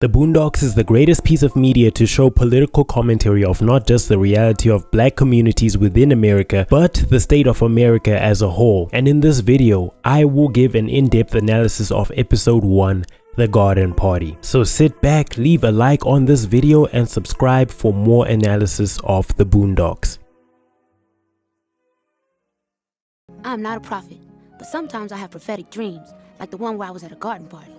The Boondocks is the greatest piece of media to show political commentary of not just the reality of black communities within America, but the state of America as a whole. And in this video, I will give an in-depth analysis of episode 1, The Garden Party. So sit back, leave a like on this video, and subscribe for more analysis of the Boondocks. I'm not a prophet, but sometimes I have prophetic dreams, like the one where I was at a garden party.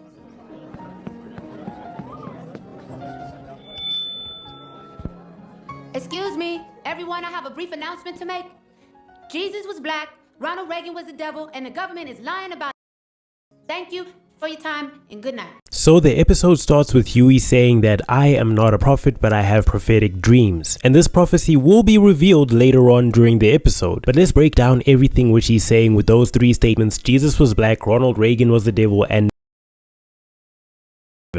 Excuse me, everyone, I have a brief announcement to make. Jesus was black, Ronald Reagan was the devil, and the government is lying about it. Thank you for your time and good night. So the episode starts with Huey saying that I am not a prophet, but I have prophetic dreams. And this prophecy will be revealed later on during the episode. But let's break down everything which he's saying with those three statements: Jesus was black, Ronald Reagan was the devil, and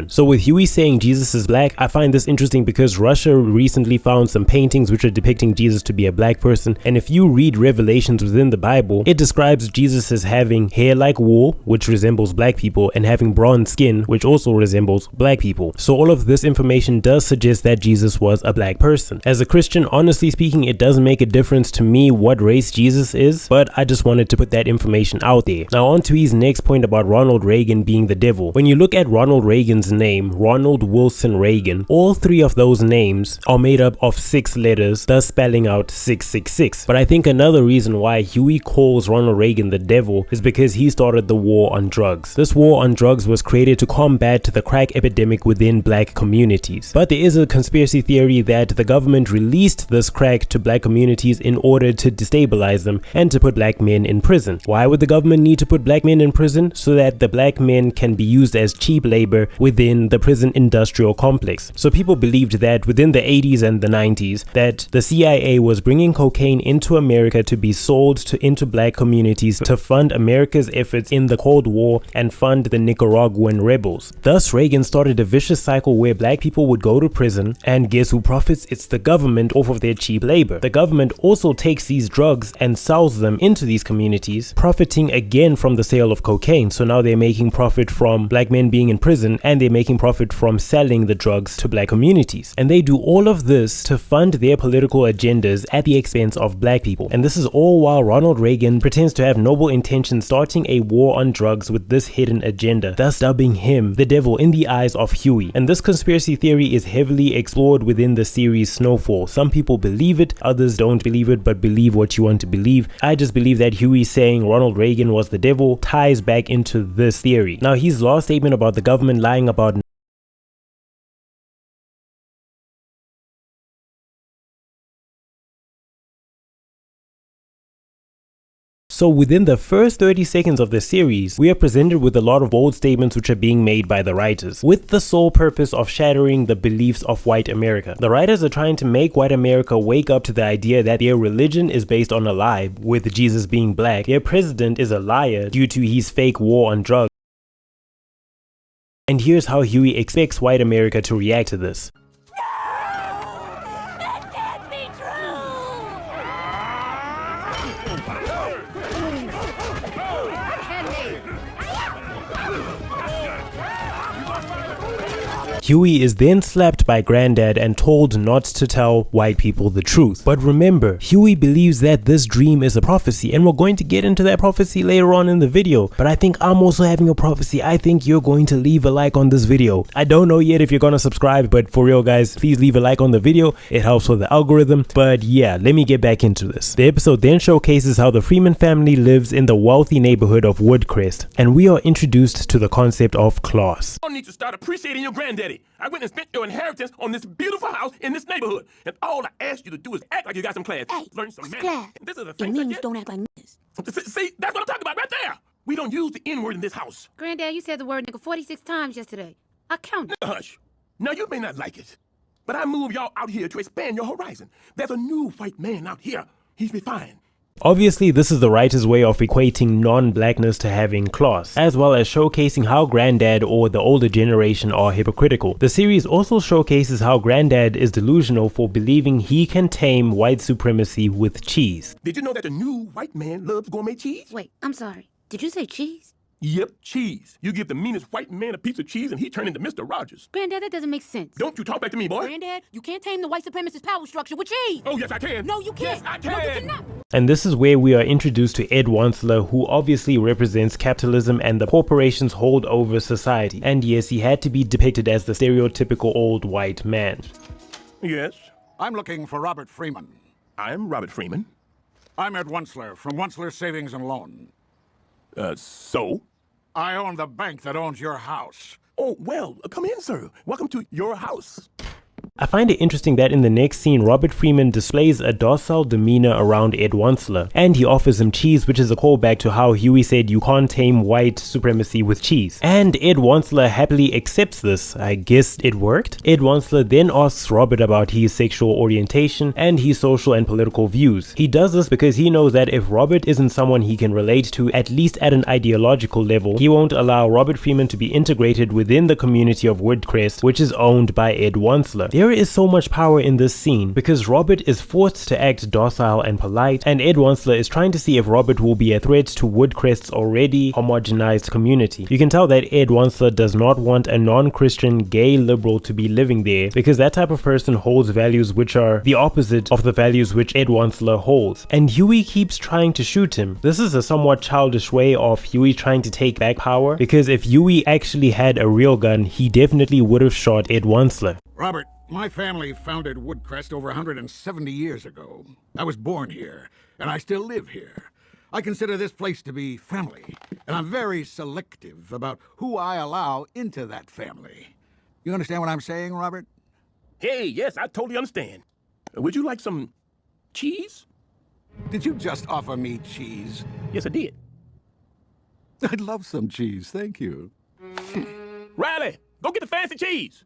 so with Huey saying Jesus is black, I find this interesting because Russia recently found some paintings which are depicting Jesus to be a black person, and if you read Revelations within the Bible, it describes Jesus as having hair like wool, which resembles black people, and having bronze skin, which also resembles black people. So all of this information does suggest that Jesus was a black person. As a Christian, honestly speaking, it doesn't make a difference to me what race Jesus is, but I just wanted to put that information out there. Now on to his next point about Ronald Reagan being the devil. When you look at Ronald Reagan's name, Ronald Wilson Reagan, all three of those names are made up of 6 letters, thus spelling out 666. But I think another reason why Huey calls Ronald Reagan the devil is because he started the war on drugs. This war on drugs was created to combat the crack epidemic within black communities. But there is a conspiracy theory that the government released this crack to black communities in order to destabilize them and to put black men in prison. Why would the government need to put black men in prison? So that the black men can be used as cheap labor within the prison industrial complex. So people believed that within the 80s and the 90s that the CIA was bringing cocaine into America to be sold into black communities to fund America's efforts in the Cold War and fund the Nicaraguan rebels. Thus Reagan started a vicious cycle where black people would go to prison, and guess who profits? It's the government off of their cheap labor. The government also takes these drugs and sells them into these communities, profiting again from the sale of cocaine. So now they're making profit from black men being in prison, and they're making profit from selling the drugs to black communities. And they do all of this to fund their political agendas at the expense of black people. And this is all while Ronald Reagan pretends to have noble intentions, starting a war on drugs with this hidden agenda, thus dubbing him the devil in the eyes of Huey. And this conspiracy theory is heavily explored within the series Snowfall. Some people believe it, others don't believe it, but believe what you want to believe. I just believe that Huey saying Ronald Reagan was the devil ties back into this theory. Now his last statement about the government lying about So within the first 30 seconds of the series, we are presented with a lot of bold statements which are being made by the writers, with the sole purpose of shattering the beliefs of white America. The writers are trying to make white America wake up to the idea that their religion is based on a lie, with Jesus being black. Their president is a liar due to his fake war on drugs. And here's how Huey expects white America to react to this. Huey is then slapped by Granddad and told not to tell white people the truth. But remember, Huey believes that this dream is a prophecy, and we're going to get into that prophecy later on in the video. But I think I'm also having a prophecy. I think you're going to leave a like on this video. I don't know yet if you're going to subscribe, but for real guys, please leave a like on the video. It helps with the algorithm. But yeah, let me get back into this. The episode then showcases how the Freeman family lives in the wealthy neighborhood of Woodcrest, and we are introduced to the concept of class. You need to start appreciating your granddaddy. I went and spent your inheritance on this beautiful house in this neighborhood, and all I asked you to do is act like you got some class. Hey, learn some manners. class. This is a It thing. means don't act like this. See, that's what I'm talking about right there. We don't use the N-word in this house. Granddad, you said the word nigga 46 times yesterday. I counted. Hush. Now, you may not like it, but I moved y'all out here to expand your horizon. There's a new white man out here. He's refined. Obviously, this is the writer's way of equating non-blackness to having class, as well as showcasing how Granddad or the older generation are hypocritical. The series also showcases how Granddad is delusional for believing he can tame white supremacy with cheese. Did you know that the new white man loves gourmet cheese? Wait, I'm sorry. Did you say cheese? Yep, cheese. You give the meanest white man a piece of cheese and he turned into Mr. Rogers. Granddad, that doesn't make sense. Don't you talk back to me, boy. Granddad, you can't tame the white supremacist power structure with cheese. Oh, yes, I can. No, you can't. Yes, I can. No, you cannot. And this is where we are introduced to Ed Wuncler, who obviously represents capitalism and the corporations hold over society. And yes, he had to be depicted as the stereotypical old white man. Yes. I'm looking for Robert Freeman. I'm Robert Freeman. I'm Ed Wuncler from Wuncler Savings and Loan. So? I own the bank that owns your house. Oh, well, come in, sir. Welcome to your house. I find it interesting that in the next scene, Robert Freeman displays a docile demeanor around Ed Wuncler, and he offers him cheese, which is a callback to how Huey said you can't tame white supremacy with cheese. And Ed Wuncler happily accepts this. I guess it worked. Ed Wuncler then asks Robert about his sexual orientation and his social and political views. He does this because he knows that if Robert isn't someone he can relate to, at least at an ideological level, he won't allow Robert Freeman to be integrated within the community of Woodcrest, which is owned by Ed Wuncler. There is so much power in this scene because Robert is forced to act docile and polite, and Ed Wuncler is trying to see if Robert will be a threat to Woodcrest's already homogenized community. You can tell that Ed Wuncler does not want a non-Christian gay liberal to be living there because that type of person holds values which are the opposite of the values which Ed Wuncler holds. And Huey keeps trying to shoot him. This is a somewhat childish way of Huey trying to take back power, because if Huey actually had a real gun, he definitely would have shot Ed Wuncler. Robert, my family founded Woodcrest over 170 years ago. I was born here, and I still live here. I consider this place to be family, and I'm very selective about who I allow into that family. You understand what I'm saying, Robert? Hey, yes, I totally understand. Would you like some cheese? Did you just offer me cheese? Yes, I did. I'd love some cheese, thank you. Riley, go get the fancy cheese.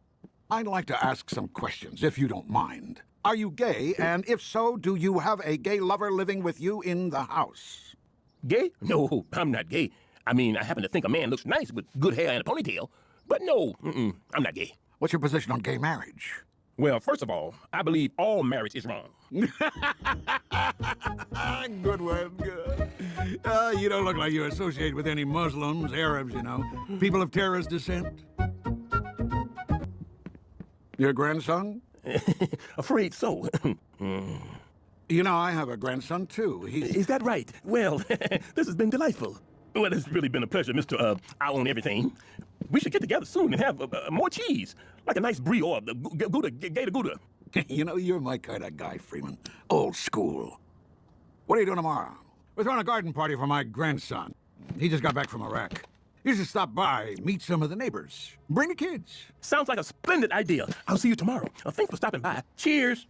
I'd like to ask some questions, if you don't mind. Are you gay? And if so, do you have a gay lover living with you in the house? Gay? No, I'm not gay. I mean, I happen to think a man looks nice with good hair and a ponytail. But no, I'm not gay. What's your position on gay marriage? Well, first of all, I believe all marriage is wrong. Good one, good. You don't look like you associate with any Muslims, Arabs, you know. People of terrorist descent. Your grandson? Afraid so. You know, I have a grandson, too. Is that right? Well, this has been delightful. Well, it's really been a pleasure, Mr. I own everything. We should get together soon and have more cheese, like a nice brie or Gouda, Gator Gouda. You know, you're my kind of guy, Freeman. Old school. What are you doing tomorrow? We're throwing a garden party for my grandson. He just got back from Iraq. You should stop by, meet some of the neighbors. Bring the kids. Sounds like a splendid idea. I'll see you tomorrow. Thanks for stopping by. Cheers.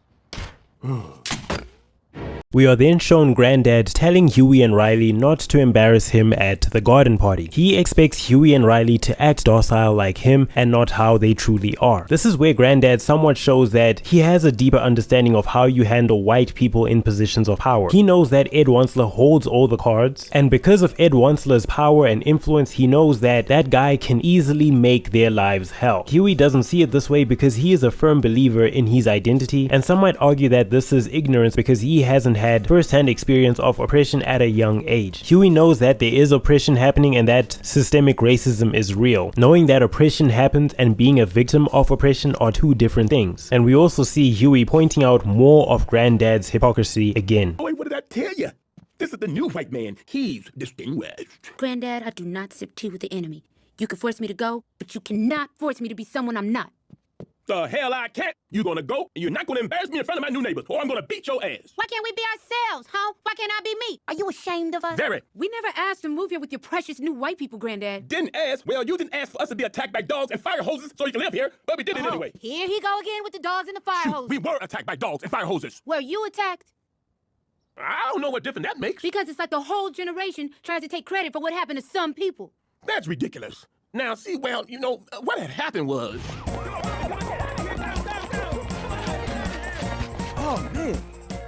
We are then shown Granddad telling Huey and Riley not to embarrass him at the garden party. He expects Huey and Riley to act docile like him and not how they truly are. This is where Granddad somewhat shows that he has a deeper understanding of how you handle white people in positions of power. He knows that Ed Wuncler holds all the cards, and because of Ed Wuncler's power and influence, he knows that that guy can easily make their lives hell. Huey doesn't see it this way because he is a firm believer in his identity, and some might argue that this is ignorance because he hasn't had first-hand experience of oppression at a young age. Huey knows that there is oppression happening and that systemic racism is real. Knowing that oppression happens and being a victim of oppression are two different things. And we also see Huey pointing out more of Granddad's hypocrisy again. Boy, what did I tell you? This is the new white man. He's distinguished. Granddad, I do not sip tea with the enemy. You can force me to go, but you cannot force me to be someone I'm not. The hell I can't. You're gonna go, and you're not gonna embarrass me in front of my new neighbors, or I'm gonna beat your ass. Why can't we be ourselves, huh? Why can't I be me? Are you ashamed of us? Very. We never asked to move here with your precious new white people, Granddad. Didn't ask? Well, you didn't ask for us to be attacked by dogs and fire hoses so you can live here, but we did it anyway. Here he go again with the dogs and the fire hose. We were attacked by dogs and fire hoses. Were you attacked? I don't know what difference that makes. Because it's like the whole generation tries to take credit for what happened to some people. That's ridiculous. Now, see, well, you know, what had happened was... Oh, man.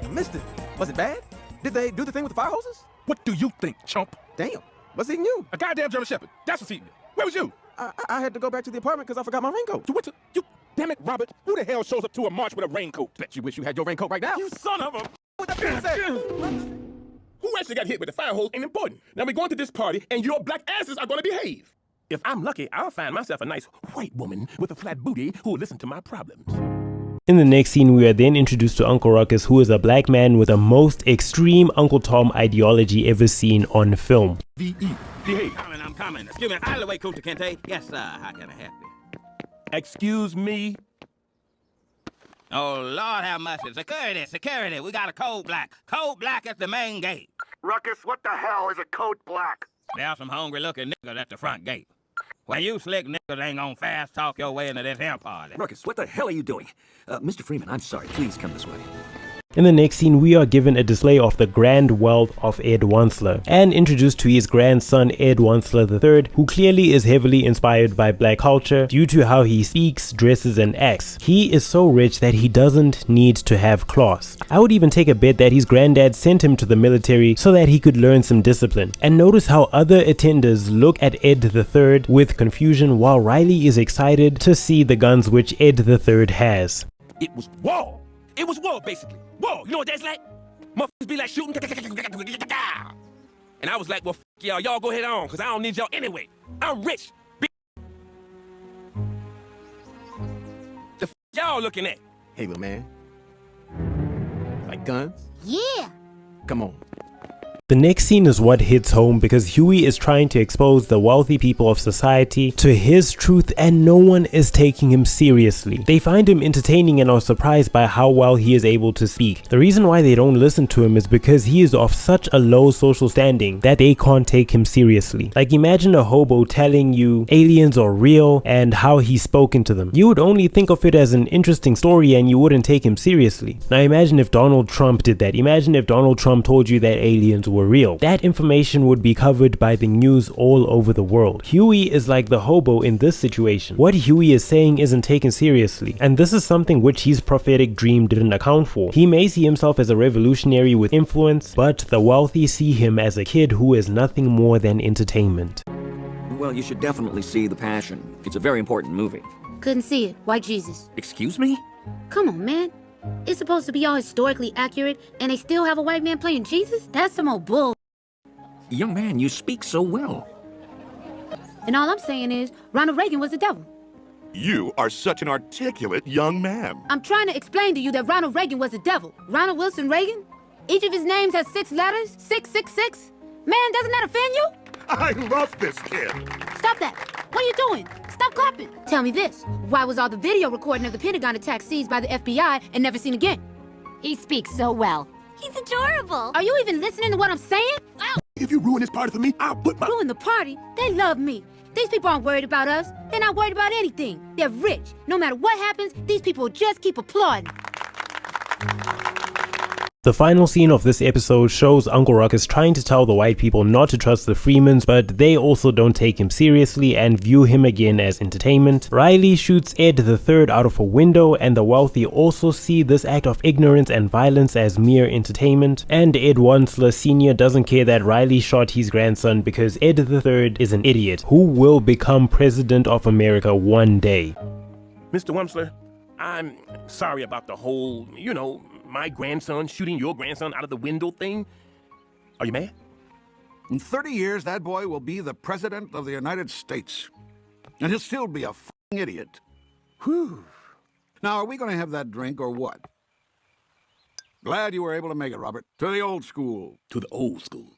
I missed it. Was it bad? Did they do the thing with the fire hoses? What do you think, chump? Damn. What's eating you? A goddamn German Shepherd. That's what's eating you. Where was you? I had to go back to the apartment because I forgot my raincoat. You went to... You... Damn it, Robert. Who the hell shows up to a march with a raincoat? Bet you wish you had your raincoat right now. You son of a... What that being said? Who actually got hit with the fire hose ain't important. Now we're going to this party, and your black asses are gonna behave. If I'm lucky, I'll find myself a nice white woman with a flat booty who will listen to my problems. In the next scene, we are then introduced to Uncle Ruckus, who is a black man with the most extreme Uncle Tom ideology ever seen on film. V.E. Behave. I'm coming. Excuse me. Out of the way, Kunta Kinte. Yes, sir. How can I help you? Excuse me? Oh, Lord have mercy. Security. We got a code black. Code black at the main gate. Ruckus, what the hell is a code black? There's some hungry-looking niggas at the front gate. Well, you slick niggas ain't gonna fast talk your way into this here party. Ruckus, what the hell are you doing? Mr. Freeman, I'm sorry. Please come this way. In the next scene, we are given a display of the grand wealth of Ed Wuncler and introduced to his grandson Ed Wuncler III, who clearly is heavily inspired by black culture due to how he speaks, dresses, and acts. He is so rich that he doesn't need to have class. I would even take a bet that his granddad sent him to the military so that he could learn some discipline. And notice how other attenders look at Ed III with confusion while Riley is excited to see the guns which Ed III has. It was war. It was war, basically. War. You know what that's like? Motherfuckers be like shooting. And I was like, well, f y'all. Y'all go ahead on, because I don't need y'all anyway. I'm rich. The f y'all looking at? Hey, little man. Like guns? Yeah. Come on. The next scene is what hits home because Huey is trying to expose the wealthy people of society to his truth and no one is taking him seriously. They find him entertaining and are surprised by how well he is able to speak. The reason why they don't listen to him is because he is of such a low social standing that they can't take him seriously. Like, imagine a hobo telling you aliens are real and how he's spoken to them. You would only think of it as an interesting story and you wouldn't take him seriously. Now imagine if Donald Trump did that. Imagine if Donald Trump told you that aliens were real. That information would be covered by the news all over the world. Huey is like the hobo in this situation. What Huey is saying isn't taken seriously, and this is something which his prophetic dream didn't account for. He may see himself as a revolutionary with influence, but the wealthy see him as a kid who is nothing more than entertainment. Well, you should definitely see The Passion. It's a very important movie. Couldn't see it. Why Jesus? Excuse me? Come on, man. It's supposed to be all historically accurate, and they still have a white man playing Jesus? That's some old bull. Young man, you speak so well. And all I'm saying is, Ronald Reagan was the devil. You are such an articulate young man. I'm trying to explain to you that Ronald Reagan was the devil. Ronald Wilson Reagan? Each of his names has 6 letters. 666. Man, doesn't that offend you? I love this kid. Stop that. What are you doing? Stop clapping. Tell me this. Why was all the video recording of the Pentagon attack seized by the FBI and never seen again? He speaks so well. He's adorable. Are you even listening to what I'm saying? Ow! If you ruin this party for me, I'll put my... Ruin the party? They love me. These people aren't worried about us. They're not worried about anything. They're rich. No matter what happens, these people will just keep applauding. The final scene of this episode shows Uncle Ruckus trying to tell the white people not to trust the Freemans, but they also don't take him seriously and view him again as entertainment. Riley shoots Ed III out of a window, and the wealthy also see this act of ignorance and violence as mere entertainment. And Ed Wuncler Sr. doesn't care that Riley shot his grandson because Ed III is an idiot who will become president of America one day. Mr. Wuncler, I'm sorry about the whole, my grandson shooting your grandson out of the window thing. Are you mad? In 30 years, that boy will be the president of the United States. And he'll still be a f***ing idiot. Whew. Now, are we going to have that drink or what? Glad you were able to make it, Robert. To the old school. To the old school.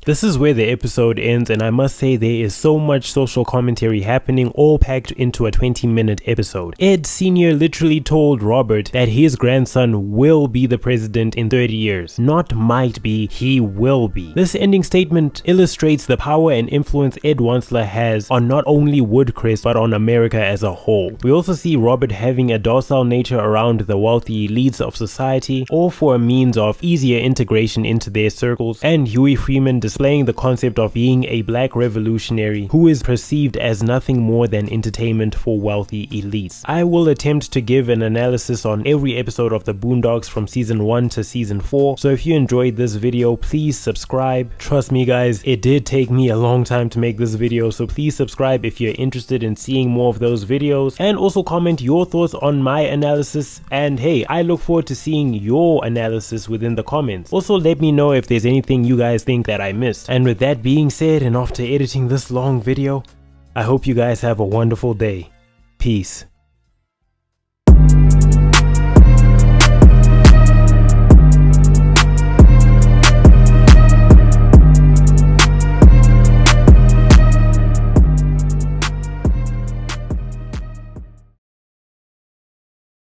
This is where the episode ends, and I must say there is so much social commentary happening, all packed into a 20-minute episode. Ed Sr. literally told Robert that his grandson will be the president in 30 years. Not might be, he will be. This ending statement illustrates the power and influence Ed Wuncler has on not only Woodcrest but on America as a whole. We also see Robert having a docile nature around the wealthy elites of society, all for a means of easier integration into their circles, and Huey Freeman Freeman displaying the concept of being a black revolutionary who is perceived as nothing more than entertainment for wealthy elites. I will attempt to give an analysis on every episode of the Boondocks from season 1 to season 4, so if you enjoyed this video, please subscribe. Trust me guys, it did take me a long time to make this video, so please subscribe if you're interested in seeing more of those videos, and also comment your thoughts on my analysis, and hey, I look forward to seeing your analysis within the comments. Also let me know if there's anything you guys think that I missed. And with that being said, and after editing this long video, I hope you guys have a wonderful day. Peace.